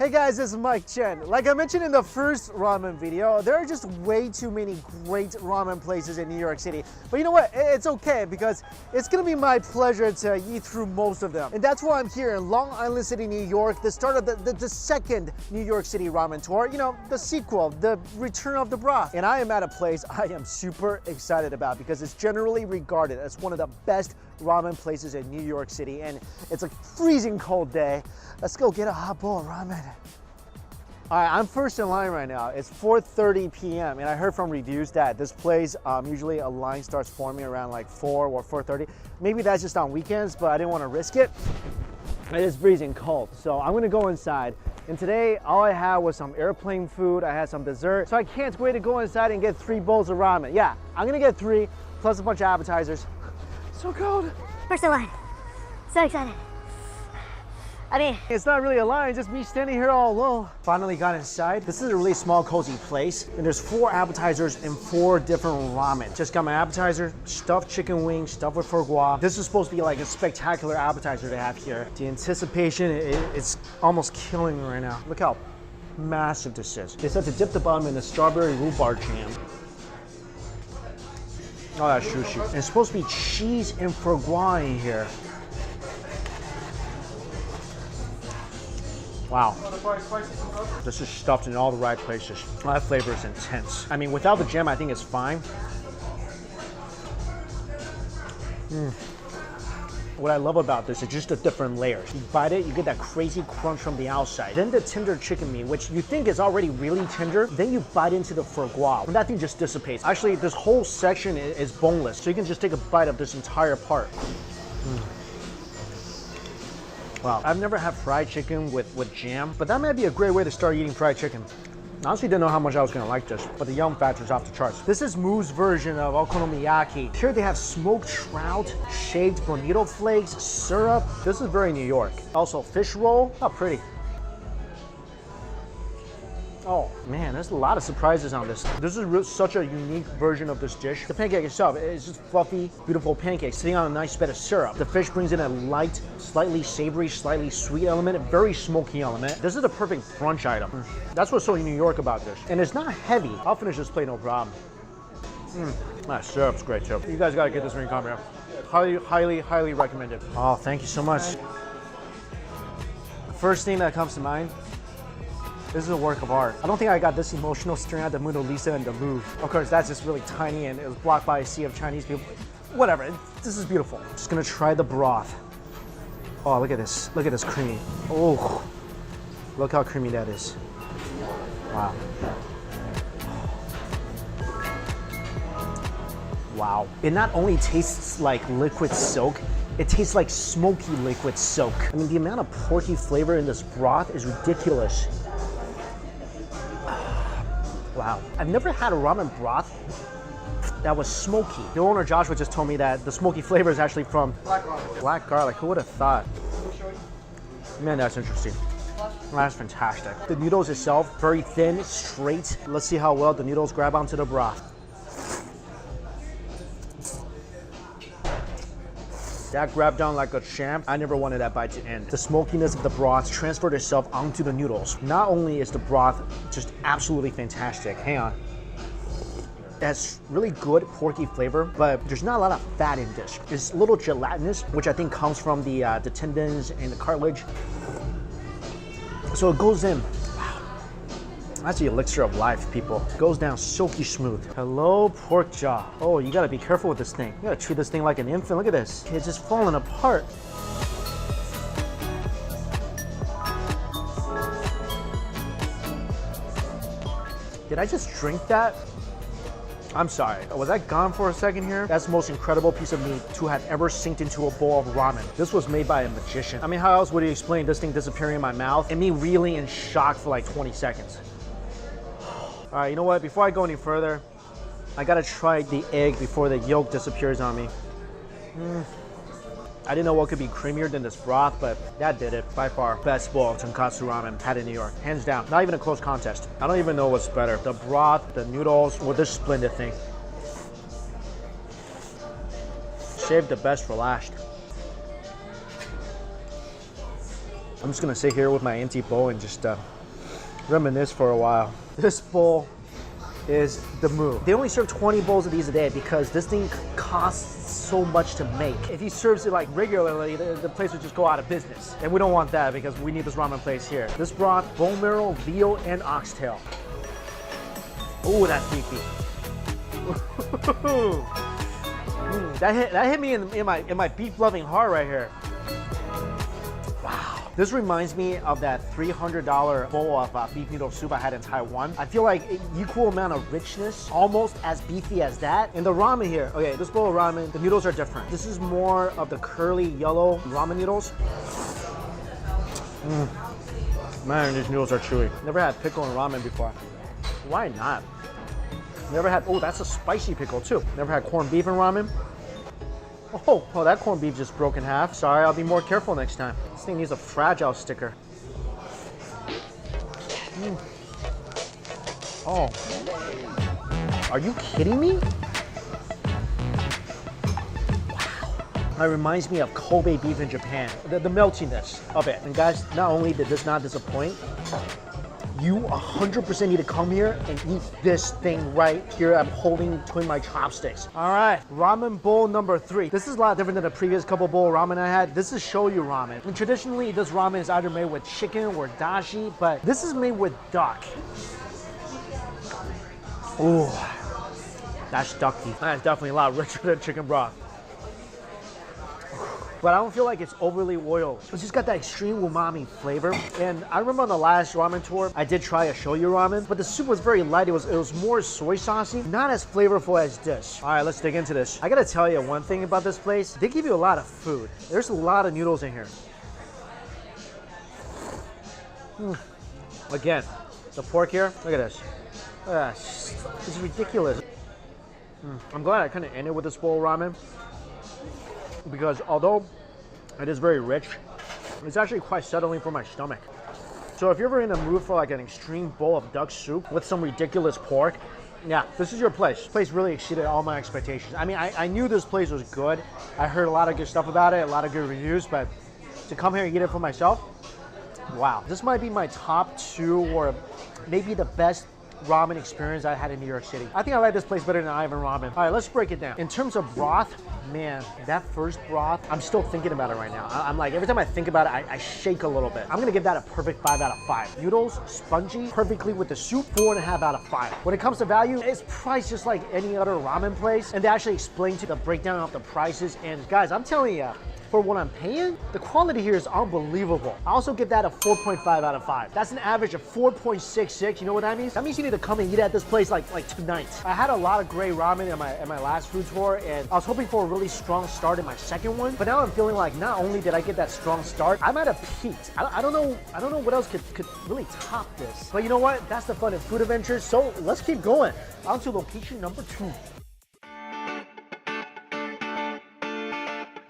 Hey guys, this is Mike Chen. Like I mentioned in the first ramen video, there are just way too many great ramen places in New York City. But you know what? It's okay because it's gonna be my pleasure to eat through most of them. And that's why I'm here in Long Island City, New York, the start of the second New York City ramen tour. You know, the sequel, the return of the broth. And I am at a place I am super excited about because it's generally regarded as one of the best ramen places in New York City. And it's a freezing cold day. Let's go get a hot bowl of ramen. All right, I'm first in line right now. It's 4:30 p.m. and I heard from reviews that this place, usually a line starts forming around like 4 or 4:30. Maybe that's just on weekends, but I didn't want to risk it. It is freezing cold, so I'm gonna go inside. And today, all I had was some airplane food. I had some dessert, so I can't wait to go inside and get 3 bowls of ramen. Yeah, I'm gonna get 3, plus a bunch of appetizers. So cold. First in line. So excited. I mean, it's not really a line, just me standing here all alone. Finally got inside. This is a really small, cozy place. And there's 4 appetizers and 4 different ramen. Just got my appetizer, stuffed chicken wings, stuffed with foie gras. This is supposed to be like a spectacular appetizer to have here. The anticipation, it's almost killing me right now. Look how massive this is. They said to dip the bottom in the strawberry rhubarb jam. Oh, that's sushi. And it's supposed to be cheese and foie gras in here. Wow. This is stuffed in all the right places. Oh, that flavor is intense. I mean, without the jam, I think it's fine. What I love about this is just the different layers. You bite it, you get that crazy crunch from the outside. Then the tender chicken meat, which you think is already really tender. Then you bite into the foie gras, and that thing just dissipates. Actually, this whole section is boneless, so you can just take a bite of this entire part. Wow, I've never had fried chicken with jam, but that might be a great way to start eating fried chicken. I honestly didn't know how much I was gonna like this, but the yum factor is off the charts. This is Moo's version of okonomiyaki. Here they have smoked trout, shaved bonito flakes, syrup. This is very New York. Also fish roll, how pretty. Oh man, there's a lot of surprises on this. This is such a unique version of this dish. The pancake itself is just fluffy, beautiful pancake sitting on a nice bed of syrup. The fish brings in a light, slightly savory, slightly sweet element, a very smoky element. This is the perfect brunch item. That's what's so New York about this. And it's not heavy. I'll finish this plate, no problem. That syrup's great too. You guys gotta get this when you come here. Highly recommended. Oh, thank you so much. The first thing that comes to mind, this is a work of art. I don't think I got this emotional staring at the Mona Lisa in the Louvre. Of course, that's just really tiny and it was blocked by a sea of Chinese people. Whatever, this is beautiful. Just gonna try the broth. Oh, look at this. Look at this creamy. Oh, look how creamy that is. Wow. Wow. It not only tastes like liquid silk, it tastes like smoky liquid silk. I mean, the amount of porky flavor in this broth is ridiculous. Wow, I've never had a ramen broth that was smoky. The owner Joshua just told me that the smoky flavor is actually from black garlic. Black garlic, who would have thought? Man, that's interesting. That's fantastic. The noodles itself, very thin, straight. Let's see how well the noodles grab onto the broth. That grabbed down like a champ. I never wanted that bite to end. The smokiness of the broth transferred itself onto the noodles. Not only is the broth just absolutely fantastic, hang on. It has really good porky flavor, but there's not a lot of fat in this. It's a little gelatinous, which I think comes from the tendons and the cartilage. So it goes in. That's the elixir of life, people. It goes down silky smooth. Hello, pork jaw. Oh, you gotta be careful with this thing. You gotta treat this thing like an infant. Look at this. It's just falling apart. Did I just drink that? I'm sorry. Was I gone for a second here? That's the most incredible piece of meat to have ever sinked into a bowl of ramen. This was made by a magician. I mean, how else would you explain this thing disappearing in my mouth and me reeling in shock for like 20 seconds? All right, you know what? Before I go any further, I gotta try the egg before the yolk disappears on me. I didn't know what could be creamier than this broth, but that did it. By far, best bowl of Tonkotsu ramen had in New York. Hands down, not even a close contest. I don't even know what's better. The broth, the noodles, or this splendid thing. Saved the best for last. I'm just gonna sit here with my empty bowl and just reminisce for a while. This bowl is the move. They only serve 20 bowls of these a day because this thing costs so much to make. If he serves it like regularly, the place would just go out of business. And we don't want that because we need this ramen place here. This broth, bone marrow, veal, and oxtail. Ooh, that's beefy. That hit me in my beef-loving heart right here. Wow. This reminds me of that $300 bowl of beef noodle soup I had in Taiwan. I feel like equal amount of richness, almost as beefy as that. And the ramen here, okay, this bowl of ramen, the noodles are different. This is more of the curly yellow ramen noodles. Man, these noodles are chewy. Never had pickle in ramen before. Why not? Never had, oh, that's a spicy pickle too. Never had corned beef in ramen. Oh, that corned beef just broke in half. Sorry, I'll be more careful next time. This thing needs a fragile sticker. Oh. Are you kidding me? Wow. That reminds me of Kobe beef in Japan. The meltiness of it. And guys, not only did this not disappoint, you 100% need to come here and eat this thing right here. I'm holding between my chopsticks. All right, ramen bowl number 3. This is a lot different than the previous couple bowl ramen I had. This is shoyu ramen. And traditionally, this ramen is either made with chicken or dashi, but this is made with duck. Ooh, that's ducky. That's definitely a lot richer than chicken broth. But I don't feel like it's overly oily. It's just got that extreme umami flavor. And I remember on the last ramen tour, I did try a shoyu ramen, but the soup was very light. It was more soy saucy, not as flavorful as this. All right, let's dig into this. I gotta tell you one thing about this place. They give you a lot of food. There's a lot of noodles in here. Again, the pork here, look at this. It's ridiculous. I'm glad I couldn't end it with this bowl of ramen, because although it is very rich, it's actually quite settling for my stomach. So if you're ever in the mood for like an extreme bowl of duck soup with some ridiculous pork, yeah, this is your place. This place really exceeded all my expectations. I mean, I knew this place was good. I heard a lot of good stuff about it, a lot of good reviews, but to come here and eat it for myself, wow. This might be my top 2 or maybe the best ramen experience I had in New York City. I think I like this place better than Ivan Ramen. All right, let's break it down. In terms of broth, man, that first broth, I'm still thinking about it right now. I'm like, every time I think about it, I shake a little bit. I'm gonna give that a perfect 5 out of 5. Noodles, spongy, perfectly with the soup, 4.5 out of 5. When it comes to value, it's priced just like any other ramen place, and they actually explain to you the breakdown of the prices. And guys, I'm telling you, for what I'm paying, the quality here is unbelievable. I also give that a 4.5 out of 5. That's an average of 4.66. You know what that means? That means you need to come and eat at this place like tonight. I had a lot of great ramen at my last food tour, and I was hoping for a really strong start in my second one. But now I'm feeling like not only did I get that strong start, I might have peaked. I don't know what else could really top this. But you know what? That's the fun in food adventures. So let's keep going. On to location number 2.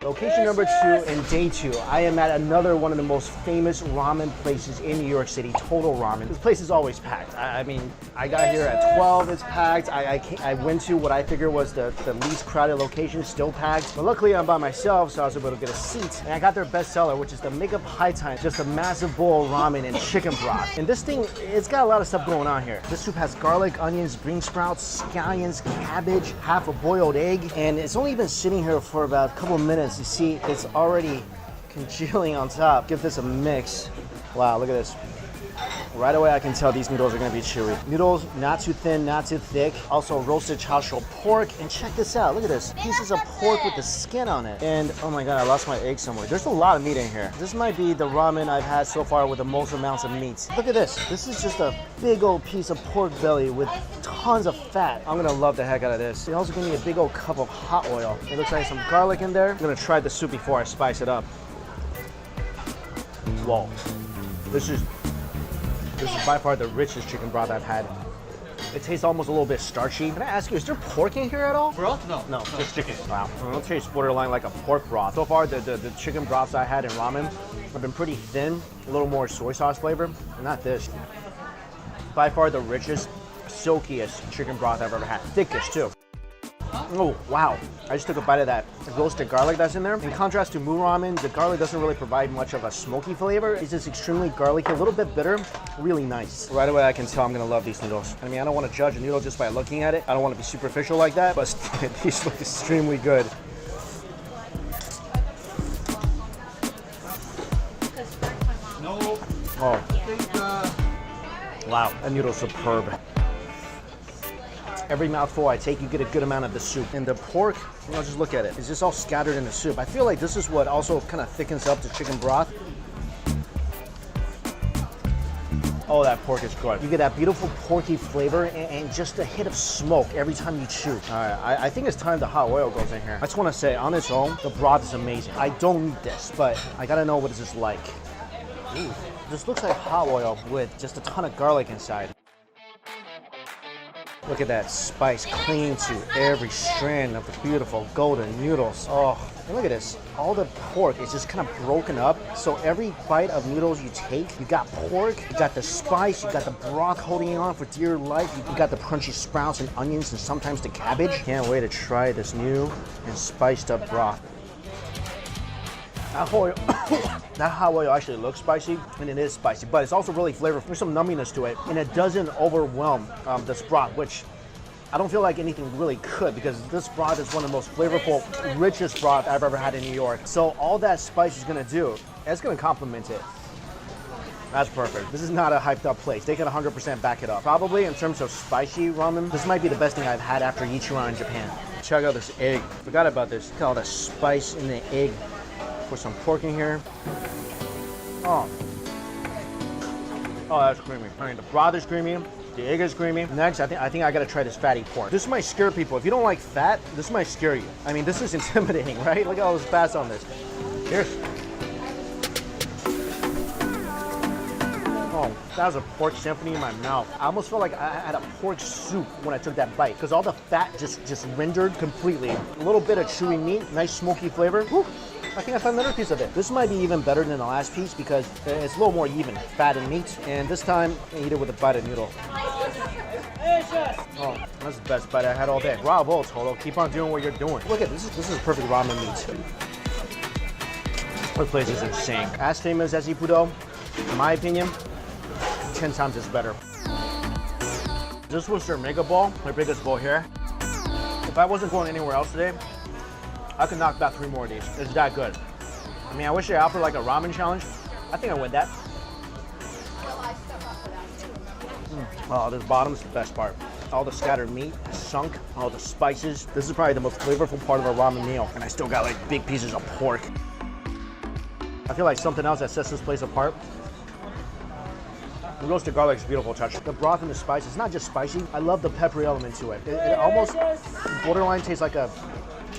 Location number 2 and day 2. I am at another one of the most famous ramen places in New York City, TOTTO Ramen. This place is always packed. I mean, I got here at 12, it's packed. I went to what I figured was the least crowded location, still packed. But luckily I'm by myself, so I was able to get a seat. And I got their best seller, which is the Makeup High Time. Just a massive bowl of ramen and chicken broth. And this thing, it's got a lot of stuff going on here. This soup has garlic, onions, green sprouts, scallions, cabbage, half a boiled egg. And it's only been sitting here for about a couple of minutes. You see, it's already congealing on top. Give this a mix. Wow, look at this. Right away, I can tell these noodles are gonna be chewy. Noodles, not too thin, not too thick. Also roasted chashu pork. And check this out, look at this. Pieces of pork with the skin on it. And oh my God, I lost my egg somewhere. There's a lot of meat in here. This might be the ramen I've had so far with the most amounts of meat. Look at this. This is just a big old piece of pork belly with tons of fat. I'm gonna love the heck out of this. They also give me a big old cup of hot oil. It looks like some garlic in there. I'm gonna try the soup before I spice it up. Whoa. This is by far the richest chicken broth I've had. It tastes almost a little bit starchy. Can I ask you, is there pork in here at all? Broth? No, just chicken. Wow, it tastes borderline like a pork broth. So far, the chicken broths I had in ramen have been pretty thin, a little more soy sauce flavor. Not this. By far the richest, silkiest chicken broth I've ever had. Thickest too. Oh, wow. I just took a bite of that roasted garlic that's in there. In contrast to Mu Ramen, the garlic doesn't really provide much of a smoky flavor. It's just extremely garlicky, a little bit bitter, really nice. Right away, I can tell I'm gonna love these noodles. I mean, I don't want to judge a noodle just by looking at it. I don't want to be superficial like that, but these look extremely good. Oh. Wow, that noodle's superb. Every mouthful I take, you get a good amount of the soup. And the pork, you know, just look at it. It's just all scattered in the soup. I feel like this is what also kind of thickens up the chicken broth. Oh, that pork is good. You get that beautiful porky flavor and just a hit of smoke every time you chew. All right, I think it's time the hot oil goes in here. I just want to say, on its own, the broth is amazing. I don't need this, but I gotta know what this is like. Ooh, this looks like hot oil with just a ton of garlic inside. Look at that spice clinging to every strand of the beautiful golden noodles. Oh, and look at this. All the pork is just kind of broken up. So every bite of noodles you take, you got pork, you got the spice, you got the broth holding on for dear life, you got the crunchy sprouts and onions and sometimes the cabbage. Can't wait to try this new and spiced up broth. That hot oil actually looks spicy, and it is spicy, but it's also really flavorful. There's some numminess to it, and it doesn't overwhelm this broth, which I don't feel like anything really could, because this broth is one of the most flavorful, richest broth I've ever had in New York. So all that spice is gonna do, it's gonna complement it. That's perfect. This is not a hyped up place. They can 100% back it up. Probably in terms of spicy ramen, this might be the best thing I've had after Ichiran in Japan. Check out this egg. Forgot about this. Look at all the spice in the egg. Put some pork in here. Oh, that's creamy. I mean, the broth is creamy. The egg is creamy. Next, I think I gotta try this fatty pork. This might scare people. If you don't like fat, this might scare you. I mean, this is intimidating, right? Look at all this fats on this. Cheers. Oh, that was a pork symphony in my mouth. I almost felt like I had a pork soup when I took that bite, because all the fat just rendered completely. A little bit of chewy meat, nice smoky flavor. Whew. I think I found another piece of it. This might be even better than the last piece because it's a little more even, fat and meat. And this time, I eat it with a bite of noodle. Oh, that's the best bite I had all day. Bravo, Toto. Keep on doing what you're doing. Look at this. This is perfect ramen meat. This place is insane. As famous as Ippudo, in my opinion, 10 times it's better. This was their mega bowl, their biggest bowl here. If I wasn't going anywhere else today, I could knock back 3 more of these. It's that good. I mean, I wish they offered like a ramen challenge. I think I win that. Oh, this bottom's the best part. All the scattered meat, sunk, all the spices. This is probably the most flavorful part of a ramen meal. And I still got like big pieces of pork. I feel like something else that sets this place apart. The roasted garlic is a beautiful touch. The broth and the spice, it's not just spicy. I love the peppery element to it. It almost borderline tastes like a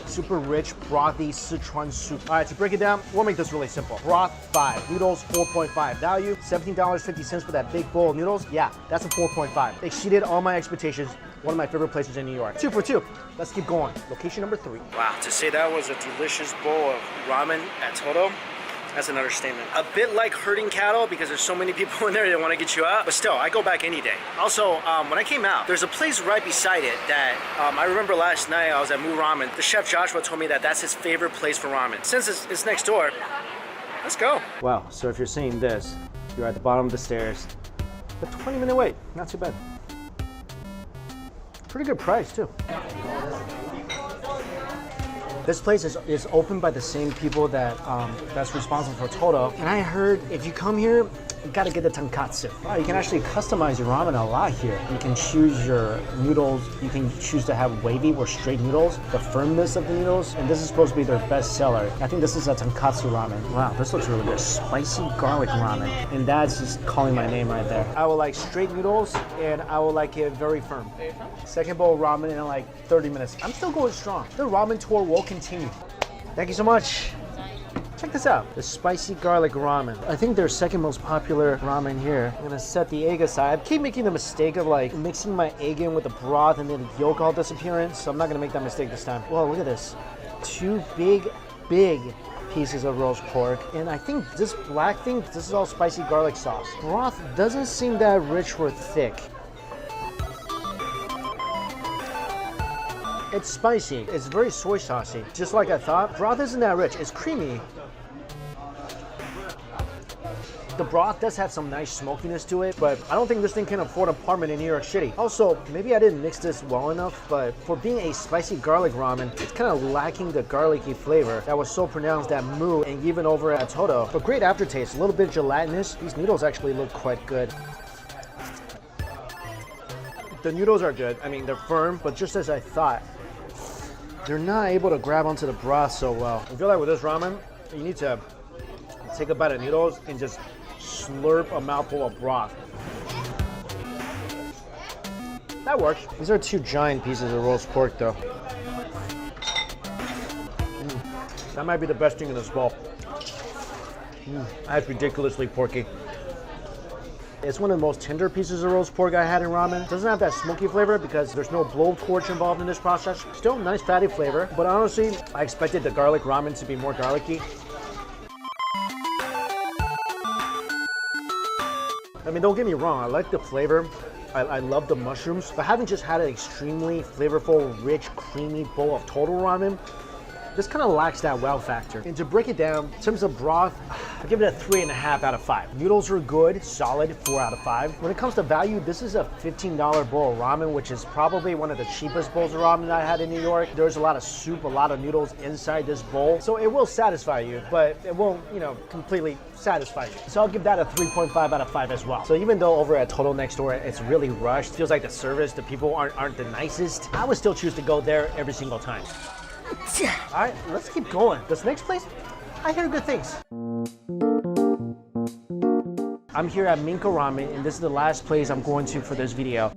super rich, brothy Sichuan soup. All right, to break it down, we'll make this really simple. Broth, 5. Noodles, 4.5. Value, $17.50 for that big bowl of noodles. Yeah, that's a 4.5. Exceeded all my expectations. One of my favorite places in New York. 2 for 2. Let's keep going. Location number 3. Wow, to say that was a delicious bowl of ramen at Toto, that's an understatement. A bit like herding cattle because there's so many people in there that want to get you out, but still, I go back any day. Also, when I came out, there's a place right beside it that I remember last night I was at Mu Ramen. The chef Joshua told me that that's his favorite place for ramen. Since it's next door, let's go. Wow, so if you're seeing this, you're at the bottom of the stairs. A 20-minute wait, not too bad. Pretty good price too. This place is opened by the same people that's responsible for Toto. And I heard if you come here, you gotta get the Tonkotsu. Wow, you can actually customize your ramen a lot here. You can choose your noodles. You can choose to have wavy or straight noodles, the firmness of the noodles. And this is supposed to be their best seller. I think this is a Tonkotsu ramen. Wow, this looks really good. Spicy garlic ramen. And that's just calling my name right there. I would like straight noodles and I would like it very firm. Second bowl of ramen in like 30 minutes. I'm still going strong. The ramen tour will continue. Thank you so much. Check this out, the spicy garlic ramen. I think their second most popular ramen here. I'm gonna set the egg aside. I keep making the mistake of like mixing my egg in with the broth and then the yolk all disappearing, so I'm not gonna make that mistake this time. Whoa, look at this. 2 big pieces of roast pork. And I think this black thing, this is all spicy garlic sauce. Broth doesn't seem that rich or thick. It's spicy. It's very soy saucy. Just like I thought. Broth isn't that rich. It's creamy. The broth does have some nice smokiness to it, but I don't think this thing can afford an apartment in New York City. Also, maybe I didn't mix this well enough, but for being a spicy garlic ramen, it's kind of lacking the garlicky flavor that was so pronounced at Moo and even over at Toto. But great aftertaste, a little bit gelatinous. These noodles actually look quite good. The noodles are good. I mean, they're firm, but just as I thought, they're not able to grab onto the broth so well. I feel like with this ramen, you need to take a bite of noodles and just slurp a mouthful of broth. That works. These are two giant pieces of roast pork though. That might be the best thing in this bowl. That's ridiculously porky. It's one of the most tender pieces of roast pork I had in ramen. It doesn't have that smoky flavor because there's no blowtorch involved in this process. Still nice fatty flavor, but honestly, I expected the garlic ramen to be more garlicky. I mean, don't get me wrong, I like the flavor. I love the mushrooms, but having just had an extremely flavorful, rich, creamy bowl of TOTTO Ramen, this kind of lacks that wow factor. And to break it down, in terms of broth, I give it a 3.5 out of 5. Noodles are good, solid, 4 out of 5. When it comes to value, this is a $15 bowl of ramen, which is probably one of the cheapest bowls of ramen I had in New York. There's a lot of soup, a lot of noodles inside this bowl. So it will satisfy you, but it won't, completely satisfy you. So I'll give that a 3.5 out of 5 as well. So even though over at TOTTO next door, it's really rushed, feels like the service, the people aren't the nicest, I would still choose to go there every single time. All right, let's keep going. This next place, I hear good things. I'm here at Minko Ramen, and this is the last place I'm going to for this video.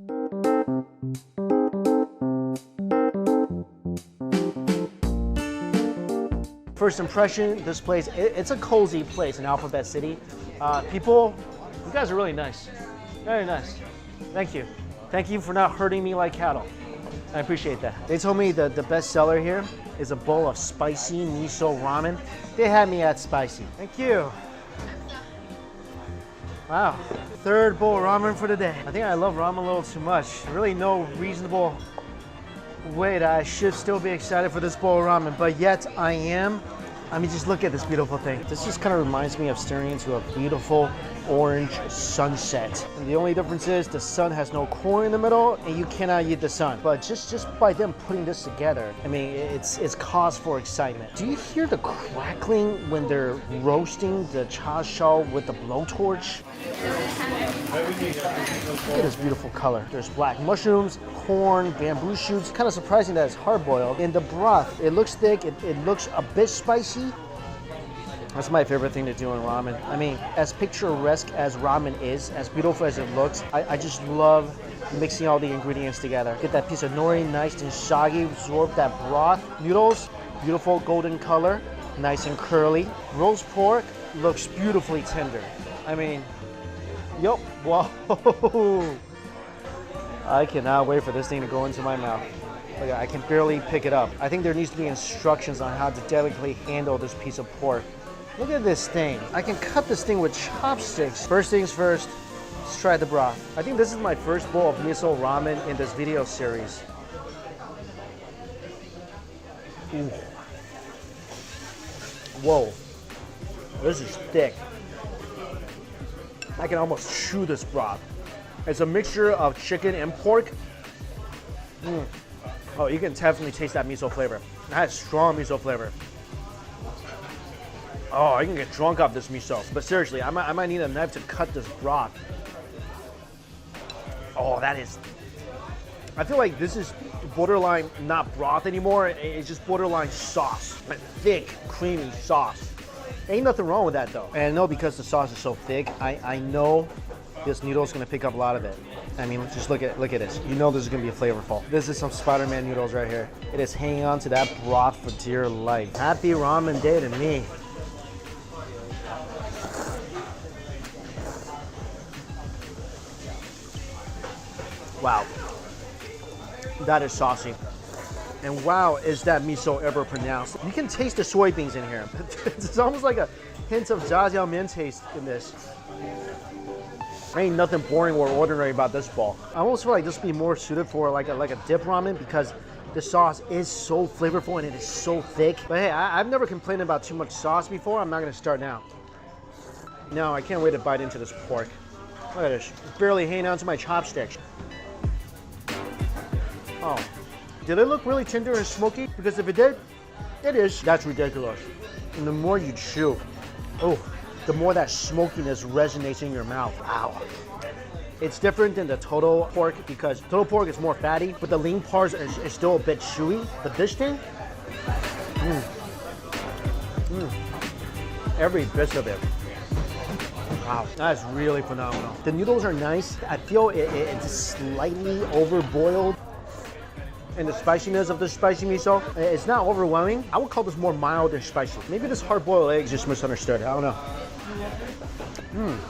First impression, this place, it's a cozy place in Alphabet City. People, you guys are really nice. Very nice. Thank you. Thank you for not hurting me like cattle. I appreciate that. They told me that the best seller here is a bowl of spicy miso ramen. They had me at spicy. Thank you. Wow, third bowl of ramen for the day. I think I love ramen a little too much. Really no reasonable way that I should still be excited for this bowl of ramen, but yet I am. I mean, just look at this beautiful thing. This just kind of reminds me of staring into a beautiful orange sunset. And the only difference is the sun has no core in the middle and you cannot eat the sun. But just by them putting this together, I mean, it's cause for excitement. Do you hear the crackling when they're roasting the cha shao with the blowtorch? Look at this beautiful color. There's black mushrooms, corn, bamboo shoots. Kind of surprising that it's hard-boiled. And the broth, it looks thick, it looks a bit spicy. That's my favorite thing to do in ramen. I mean, as picturesque as ramen is, as beautiful as it looks, I just love mixing all the ingredients together. Get that piece of nori nice and soggy, absorb that broth. Noodles, beautiful golden color, nice and curly. Roast pork looks beautifully tender. I mean, yup, whoa. I cannot wait for this thing to go into my mouth. Look, I can barely pick it up. I think there needs to be instructions on how to delicately handle this piece of pork. Look at this thing. I can cut this thing with chopsticks. First things first, let's try the broth. I think this is my first bowl of miso ramen in this video series. Ooh. Whoa, this is thick. I can almost chew this broth. It's a mixture of chicken and pork. Oh, you can definitely taste that miso flavor. It has strong miso flavor. Oh, I can get drunk off this miso. But seriously, I might need a knife to cut this broth. Oh, that is... I feel like this is borderline not broth anymore. It's just borderline sauce. Like thick, creamy sauce. Ain't nothing wrong with that though. And I know because the sauce is so thick, I know this noodle is gonna pick up a lot of it. I mean, just look at this. You know this is gonna be flavorful. This is some Spider-Man noodles right here. It is hanging on to that broth for dear life. Happy ramen day to me. Wow, that is saucy. And wow, is that miso ever pronounced. You can taste the soybeans in here. It's almost like a hint of jjiajangmyeon taste in this. Ain't nothing boring or ordinary about this bowl. I almost feel like this would be more suited for like a dip ramen because the sauce is so flavorful and it is so thick. But hey, I've never complained about too much sauce before. I'm not gonna start now. No, I can't wait to bite into this pork. Look at this, it's barely hanging onto my chopsticks. Oh, did it look really tender and smoky? Because if it did, it is. That's ridiculous. And the more you chew, oh, the more that smokiness resonates in your mouth. Wow. It's different than the TOTTO pork because TOTTO pork is more fatty, but the lean part is still a bit chewy. But this thing, every bit of it. Wow, that's really phenomenal. The noodles are nice. I feel it's slightly overboiled. And the spiciness of the spicy miso, it's not overwhelming. I would call this more mild than spicy. Maybe this hard-boiled egg is just misunderstood. I don't know.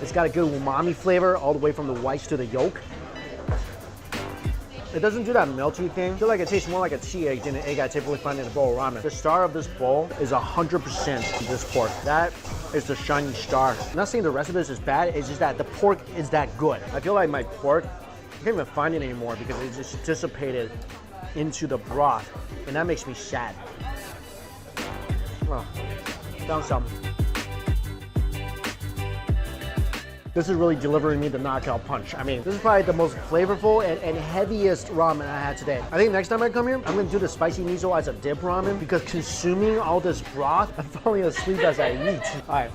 It's got a good umami flavor all the way from the whites to the yolk. It doesn't do that melty thing. I feel like it tastes more like a tea egg than an egg I typically find in a bowl of ramen. The star of this bowl is 100% this pork. That is the shining star. I'm not saying the rest of this is bad, it's just that the pork is that good. I feel like my pork, I can't even find it anymore because it just dissipated into the broth, and that makes me sad. Oh, down some. This is really delivering me the knockout punch. I mean, this is probably the most flavorful and heaviest ramen I had today. I think next time I come here, I'm gonna do the spicy miso as a dip ramen because consuming all this broth, I'm falling asleep as I eat. All right,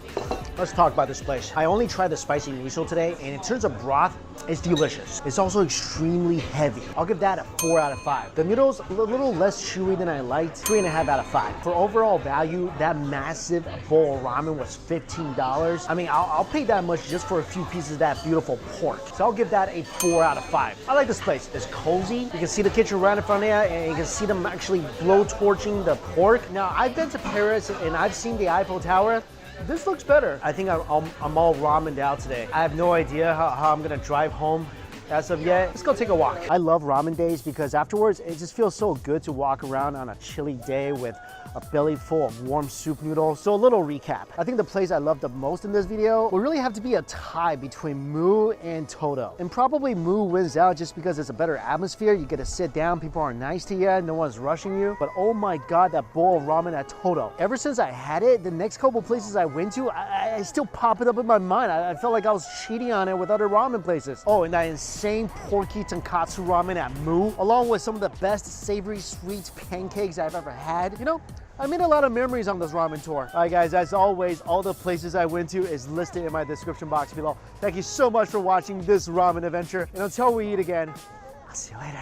let's talk about this place. I only tried the spicy miso today, and in terms of broth, it's delicious. It's also extremely heavy. I'll give that a 4 out of 5. The noodles, a little less chewy than I liked, 3.5 out of 5. For overall value, that massive bowl of ramen was $15. I mean, I'll pay that much just for a few pieces of that beautiful pork. So I'll give that a 4 out of 5. I like this place. It's cozy. You can see the kitchen right in front of you, and you can see them actually blow torching the pork. Now, I've been to Paris, and I've seen the Eiffel Tower. This looks better. I think I'm all ramened out today. I have no idea how I'm gonna drive home as of yet. Let's go take a walk. I love ramen days because afterwards, it just feels so good to walk around on a chilly day with a belly full of warm soup noodles. So a little recap. I think the place I love the most in this video will really have to be a tie between Moo and TOTTO. And probably Moo wins out just because it's a better atmosphere. You get to sit down, people are nice to you, no one's rushing you. But oh my God, that bowl of ramen at TOTTO. Ever since I had it, the next couple places I went to, I still pop it up in my mind. I felt like I was cheating on it with other ramen places. Oh, and that insane porky tonkotsu ramen at Moo, along with some of the best savory sweet pancakes I've ever had. You know, I made a lot of memories on this ramen tour. All right, guys, as always, all the places I went to is listed in my description box below. Thank you so much for watching this ramen adventure. And until we eat again, I'll see you later.